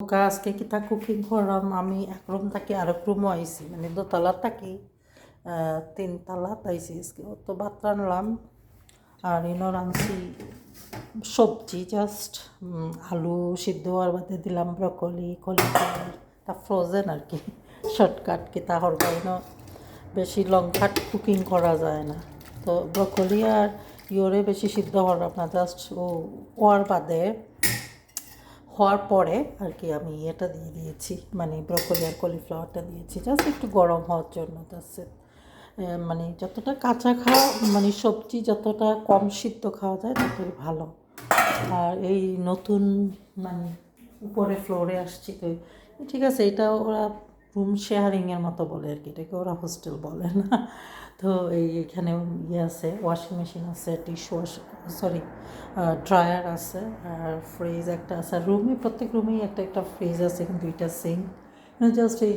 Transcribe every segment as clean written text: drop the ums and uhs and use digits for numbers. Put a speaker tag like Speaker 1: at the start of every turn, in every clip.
Speaker 1: আজকে কিতা কুকিং করলাম আমি এক রুম থাকি আরেক রুমও আইছি মানে দোতলা থাকি তিনতলা আইছি আজকে তো ভাত রানলাম আর ইনো রাঁধছি সবজি জাস্ট আলু সিদ্ধ হওয়ার বাদে দিলাম ব্রকলি কলিফ্লাওয়ার তা ফ্রোজেন আর কি শর্টকাট কিতা হরবা ইনো বেশি লং কাট কুকিং করা যায় না তো ব্রকলি আর ইয়োরে বেশি সিদ্ধ হওয়ার না জাস্ট ওর বাদে হওয়ার পরে আর কি আমি এটা দিয়ে দিয়েছি মানে ব্রকলি আর কলিফ্লাওয়ারটা দিয়েছি জাস্ট একটু গরম হওয়ার জন্য জাস্ট মানে যতটা কাঁচা খাওয়া মানে সবজি যতটা কম সিদ্ধ খাওয়া যায় ততই ভালো। আর এই নতুন মানে উপরে ফ্লোরে আসছি তো ঠিক আছে এটা ওরা রুম শেয়ারিংয়ের মতো বলে আর কি এটাকে ওরা হোস্টেল বলে না। তো এইখানে ইয়ে আছে ওয়াশিং মেশিন আছে টিস্যু সরি ড্রায়ার আছে আর ফ্রিজ একটা আছে আর প্রত্যেক রুমেই একটা একটা ফ্রিজ আছে কিন্তু দুইটা সিঙ্ক জাস্ট এই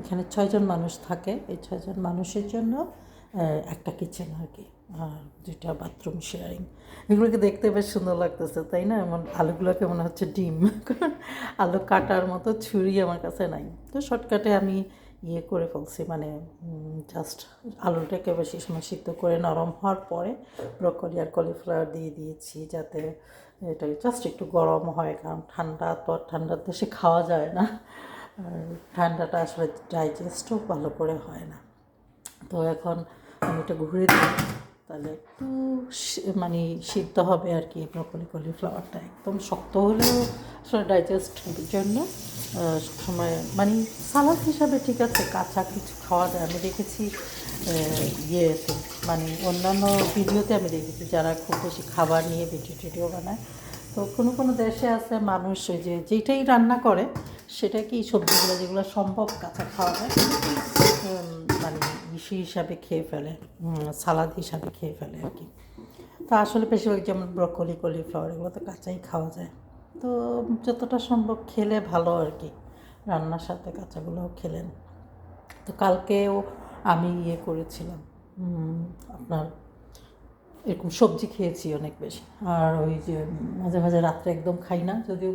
Speaker 1: এখানে 6 জন মানুষ থাকে এই 6 জন মানুষের জন্য একটা কিচেন আর কি আর 2টা বাথরুম শেয়ারিং এগুলোকে দেখতে বেশ সুন্দর লাগতেছে তাই না এমন আলুগুলোকে মনে হচ্ছে ডিম কারণ আলু কাটার মতো ছুরি আমার কাছে নাই তো শর্টকাটে আমি ইয়ে করে ফেলছি মানে জাস্ট আলুটাকে বেশি সময় সিদ্ধ করে নরম হওয়ার পরে ব্রকলি আর কলিফ্লাওয়ার দিয়ে দিয়েছি যাতে এটা জাস্ট একটু গরম হয় কারণ ঠান্ডার দেশে খাওয়া যায় না আর ঠান্ডাটা আসলে ডাইজেস্টও ভালো করে হয় না। তো এখন আমি এটা ঘুরে দিই তাহলে একটু মানে সিদ্ধ হবে আর কি ব্রকলি কলিফ্লাওয়ারটা একদম শক্ত হলেও আসলে ডাইজেস্টের জন্য সবসময় মানে সালাদ হিসাবে ঠিক আছে কাঁচা কিছু খাওয়া যায় আমি দেখেছি ইয়েতে মানে অন্যান্য ভিডিওতে আমি দেখেছি যারা খুব বেশি খাবার নিয়ে ভিডিও বানায় তো কোনো কোনো দেশে আছে মানুষ ওই যে যেটাই রান্না করে সেটা কি সবজিগুলো যেগুলো সম্ভব কাঁচা খাওয়া যায় মানে ইসি হিসাবে খেয়ে ফেলে সালাদ হিসাবে খেয়ে ফেলে আর কি। তা আসলে বেশিরভাগ যেমন ব্রকলি কলিফ্লাওয়ার এগুলো তো কাঁচাই খাওয়া যায় তো যতটা সম্ভব খেলে ভালো আর কি রান্নার সাথে কাঁচাগুলোও খেলেন। তো কালকেও আমি ইয়ে করেছিলাম আপনার এরকম সবজি খেয়েছি অনেক বেশি আর ওই যে মাঝে মাঝে রাত্রে একদম খাই না যদিও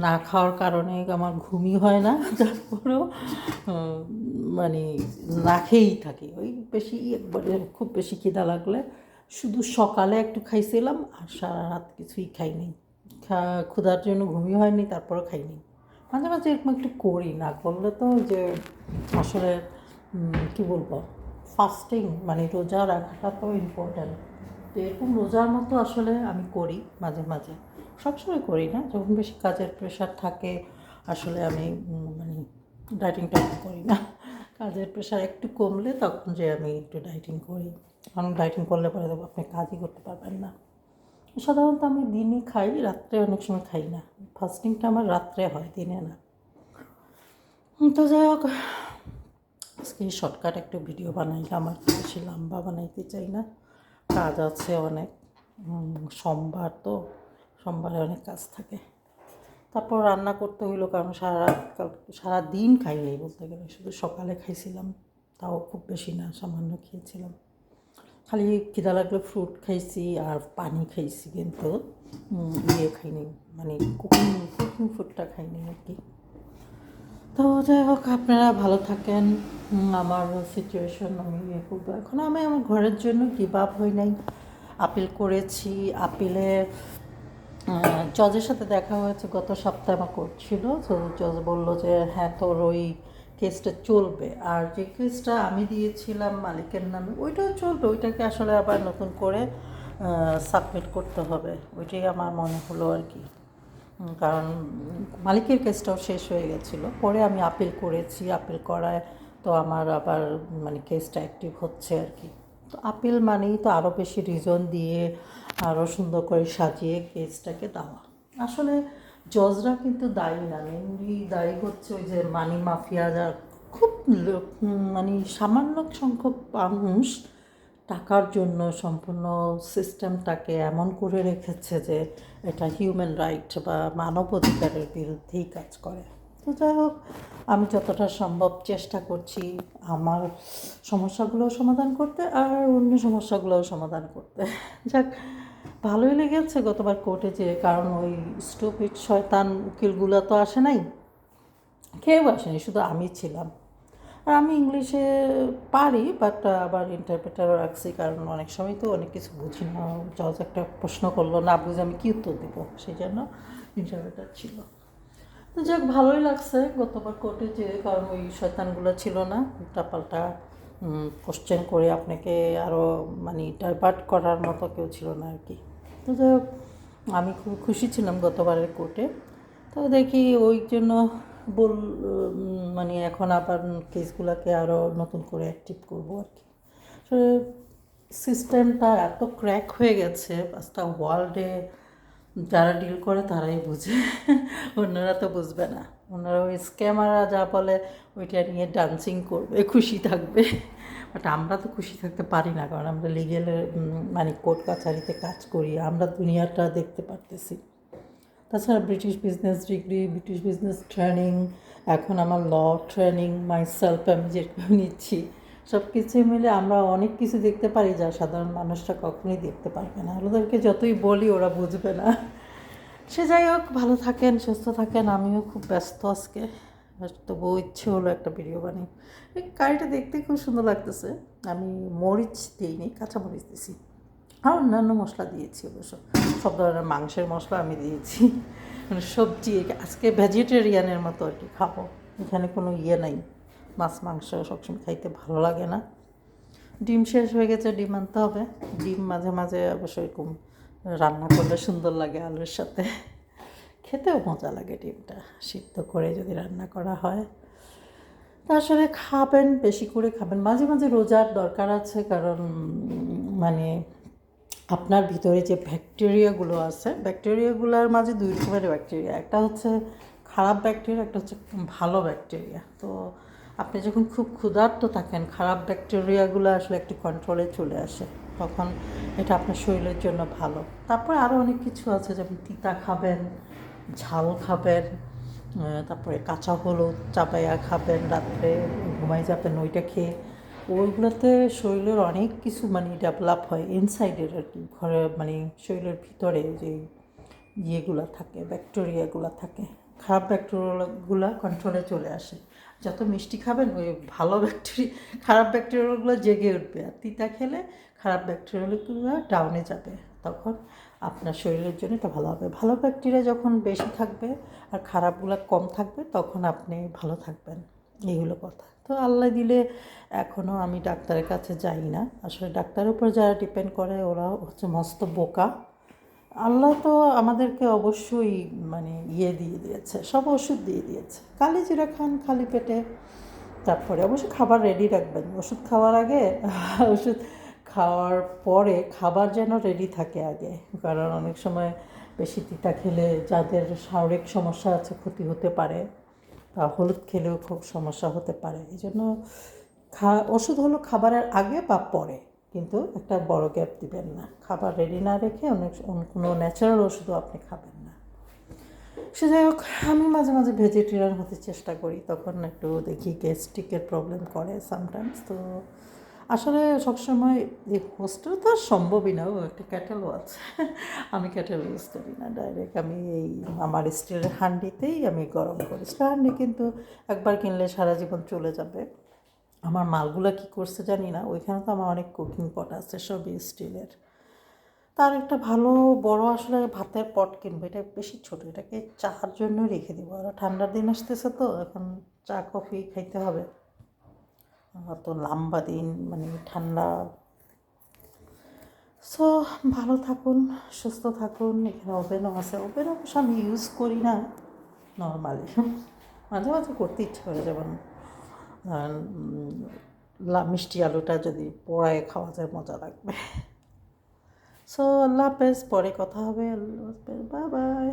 Speaker 1: না খাওয়ার কারণে আমার ঘুমই হয় না তারপরেও মানে না খেয়েই থাকি ওই বেশি একবারে খুব বেশি খিদা লাগলে শুধু সকালে একটু খাইছিলাম আর সারা রাত কিছুই খাইনি ক্ষুধার জন্য ঘুমই হয়নি তারপরেও খাইনি মাঝে মাঝে এরকম একটু করি না করলে তো যে আসলে কী বলবো ফাস্টিং মানে রোজা রাখাটা তো ইম্পর্ট্যান্ট তো এরকম রোজার মতো আসলে আমি করি মাঝে মাঝে সবসময় করি না যখন বেশি কাজের প্রেশার থাকে আসলে আমি মানে ডায়েটিংটা করি না কাজের প্রেশার একটু কমলে তখন যে আমি একটু ডায়েটিং করি কারণ ডায়েটিং করলে পরে দেবো আপনি কাজই করতে পারবেন না। সাধারণত আমি দিনই খাই রাত্রে অনেক সময় খাই না ফাস্টিংটা আমার রাত্রে হয় দিনে না। তো যাই হোক আজকে শর্টকাট একটু ভিডিও বানাইলাম আর বেশি লম্বা বানাইতে চাই না কাজ আছে অনেক সোমবার তো সোমবারে অনেক কাজ থাকে তারপর রান্না করতে হইলো কারণ সারা দিন খাই নেই বলতে গেলে শুধু সকালে খাইছিলাম তাও খুব বেশি না সামান্য খেয়েছিলাম খালি খিদা লাগলে ফ্রুট খাইছি আর পানি খাইছি কিন্তু ইয়ে খাইনি মানে কুকিং ফুডটা খাইনি আর কি। তো যাই হোক আপনারা ভালো থাকেন আমার সিচুয়েশন আমি ইয়ে করবো এখন আমি আমার ঘরের জন্য গিভ আপ হই নাই আপিল করেছি আপিলে জজের সাথে দেখা হয়েছে গত সপ্তাহে আমার করছিল তো জজ বললো যে হ্যাঁ তোর ওই কেসটা চলবে আর যে কেসটা আমি দিয়েছিলাম মালিকের নামে ওইটাও চলবে ওইটাকে আসলে আবার নতুন করে সাবমিট করতে হবে ওইটাই আমার মনে হলো আর কি কারণ মালিকের কেসটাও শেষ হয়ে গেছিলো পরে আমি আপিল করেছি আপিল করায় তো আমার আবার মানে কেসটা অ্যাক্টিভ হচ্ছে আর কি। তো আপিল মানেই তো আরও বেশি রিজন দিয়ে আরও সুন্দর করে সাজিয়ে কেসটাকে দেওয়া আসলে জজরা কিন্তু দায়ী না মেনলি দায়ী হচ্ছে ওই যে মানি মাফিয়া যার খুব মানে সামান্য সংখ্যক মানুষ টাকার জন্য সম্পূর্ণ সিস্টেমটাকে এমন করে রেখেছে যে এটা হিউম্যান রাইট বা মানব অধিকারের বিরুদ্ধেই কাজ করে। তো যাই হোক আমি যতটা সম্ভব চেষ্টা করছি আমার সমস্যাগুলোও সমাধান করতে আর অন্য সমস্যাগুলোও সমাধান করতে যাক ভালোই লেগেছে গতবার কোর্টে যে, কারণ ওই স্টুপিড শয়তান উকিলগুলো তো আসে নাই, কেউ আসেনি, শুধু আমি ছিলাম। আর আমি ইংলিশে পারি, বাট আবার ইন্টারপ্রেটারও রাখছি, কারণ অনেক সময় তো অনেক কিছু বুঝি না। জজ একটা প্রশ্ন করলো, না বুঝে আমি কী উত্তর দেবো, সেই জন্য ইন্টারপ্রেটার ছিল। তো যাক, ভালোই লাগছে গতবার কোর্টে যে, কারণ ওই শয়তানগুলো ছিল না, উল্টাপাল্টা কোশ্চেন করে আপনাকে আরও মানে ডাইভার্ট করার মতো কেউ ছিল না আর কি। তো যাই হোক, আমি খুব খুশি ছিলাম গতবারের কোর্টে। তো দেখি ওই জন্য বল মানে এখন আবার কেসগুলোকে আরও নতুন করে অ্যাক্টিভ করবো আর কি। সিস্টেমটা এত ক্র্যাক হয়ে গেছে, আজটা ওয়ার্ল্ডে যারা ডিল করে তারাই বুঝে, অন্যরা তো বুঝবে না। ওনারা ওই স্ক্যামাররা যা বলে ওইটা নিয়ে ডান্সিং করবে, খুশি থাকবে। বাট আমরা তো খুশি থাকতে পারি না, কারণ আমরা লিগেলের মানে কোর্ট কাছারিতে কাজ করি, আমরা দুনিয়াটা দেখতে পারতেছি। তাছাড়া British business degree, British business training, এখন আমার ল ট্রেনিং মাইসেলফ আমি যেরকম নিচ্ছি, সব কিছু মিলে আমরা অনেক কিছু দেখতে পারি যা সাধারণ মানুষরা কখনোই দেখতে পারবে না। ওদেরকে যতই বলি ওরা বুঝবে না। সে যাই হোক, ভালো থাকেন, সুস্থ থাকেন। আমিও খুব ব্যস্ত আজকে, তবুও ইচ্ছে হলো একটা ভিডিও বানাই। এই কারিটা দেখতে খুব সুন্দর লাগতেছে। আমি মরিচ দিইনি, কাঁচা মরিচ দিয়েছি, আর অন্যান্য মশলা দিয়েছি অবশ্য, সব ধরনের মাংসের মশলা আমি দিয়েছি। মানে সবজি আজকে ভেজিটেরিয়ানের মতো আর কি খাবো, এখানে কোনো ইয়ে নাই। মাছ মাংস সবসময় খাইতে ভালো লাগে না। ডিম শেষ হয়ে গেছে, ডিম আনতে হবে। ডিম মাঝে মাঝে অবশ্য এরকম রান্না করলে সুন্দর লাগে আলুর সাথে, খেতেও মজা লাগে ডিমটা সিদ্ধ করে যদি রান্না করা হয়। তা আসলে খাবেন, বেশি করে খাবেন, মাঝে মাঝে রোজার দরকার আছে, কারণ মানে আপনার ভিতরে যে ব্যাকটেরিয়াগুলো আছে, ব্যাকটেরিয়াগুলোর মাঝে দুই রকমের ব্যাকটেরিয়া, একটা হচ্ছে খারাপ ব্যাকটেরিয়া, একটা হচ্ছে ভালো ব্যাকটেরিয়া। তো আপনি যখন খুব ক্ষুধার্ত থাকেন, খারাপ ব্যাকটেরিয়াগুলো আসলে একটু কন্ট্রোলে চলে আসে, তখন এটা আপনার শরীরের জন্য ভালো। তারপরে আরও অনেক কিছু আছে, যেমন তিতা খাবেন, ঝাল খাবেন, তারপরে কাঁচা হলুদ চাপাইয়া খাবেন, রাত্রে ঘুমাই যাবেন ওইটা খেয়ে। ওইগুলোতে শরীরের অনেক কিছু মানে ডেভেলপ হয় ইনসাইডের আর কি, ঘরে মানে শরীরের ভিতরে যে ইয়েগুলো থাকে, ব্যাকটেরিয়াগুলো থাকে, খারাপ ব্যাকটেরিয়াগুলো কন্ট্রোলে চলে আসে। যত মিষ্টি খাবেন ওই ভালো ব্যাকটেরিয়া, খারাপ ব্যাকটেরিয়াগুলো জেগে উঠবে, আর তিতা খেলে খারাপ ব্যাকটেরিয়াগুলো ডাউনে যাবে, তখন আপনার শরীরের জন্য এটা ভালো হবে। ভালো ব্যাকটেরিয়া যখন বেশি থাকবে আর খারাপগুলো কম থাকবে, তখন আপনি ভালো থাকবেন। এই হলো কথা। তো আল্লাহ দিলে এখনও আমি ডাক্তারের কাছে যাই না, আসলে ডাক্তারের উপর যারা ডিপেন্ড করে ওরা হচ্ছে মস্ত বোকা। আল্লাহ তো আমাদেরকে অবশ্যই মানে ইয়ে দিয়ে দিয়েছে, সব ওষুধ দিয়ে দিয়েছে, কালি জিরা খান খালি পেটে। তারপরে অবশ্যই খাবার রেডি রাখবেন, ওষুধ খাওয়ার আগে, ওষুধ খাওয়ার পরে খাবার যেন রেডি থাকে আগে, কারণ অনেক সময় বেশি তিতা খেলে যাদের শারীরিক সমস্যা আছে ক্ষতি হতে পারে, বা হলুদ খেলেও খুব সমস্যা হতে পারে। এই জন্য ওষুধ হলো খাবারের আগে বা পরে, কিন্তু একটা বড় গ্যাপ দিবেন না, খাবার রেডি না রেখে অনেক কোনো ন্যাচারাল ওষুধও আপনি খাবেন না। সে যাই হোক, আমি মাঝে মাঝে ভেজিটেরিয়ান হতে চেষ্টা করি, তখন একটু দেখি গ্যাস্ট্রিকের প্রবলেম করে সামটাইমস। তো আসলে সবসময় এই হোস্টেল তো আর সম্ভবই না, ও একটা ক্যাটেলও আছে। আমি ক্যাটেল ইউজ করি না, ডাইরেক্ট আমি এই আমার স্টিলের হাঁডিতেই আমি গরম করি। স্টিলের হাঁডি কিন্তু একবার কিনলে সারা জীবন চলে যাবে। আমার মালগুলো কী করছে জানি না, ওইখানে তো আমার অনেক কুকিং পট আছে সবই স্টিলের। তার একটা ভালো বড় আসলে ভাতের পট কিনবো, এটা বেশি ছোট, এটাকে চার জন্য রেখে দেবো। আর ঠান্ডার দিন আসতেছে তো, এখন চা কফি খাইতে হবে, অত লম্বা দিন মানে ঠান্ডা। সো ভালো থাকুন, সুস্থ থাকুন। এখানে ওভেনও আছে, ওভেন অবশ্য আমি ইউজ করি না নর্মালি, মাঝে মাঝে করতে ইচ্ছে করে, যেমন মিষ্টি আলুটা যদি পোড়ায় খাওয়া যায় মজা লাগবে। সো আল্লাহ হাফেজ, পরে কথা হবে। আল্লাহ হাফেজ, বাই বাই।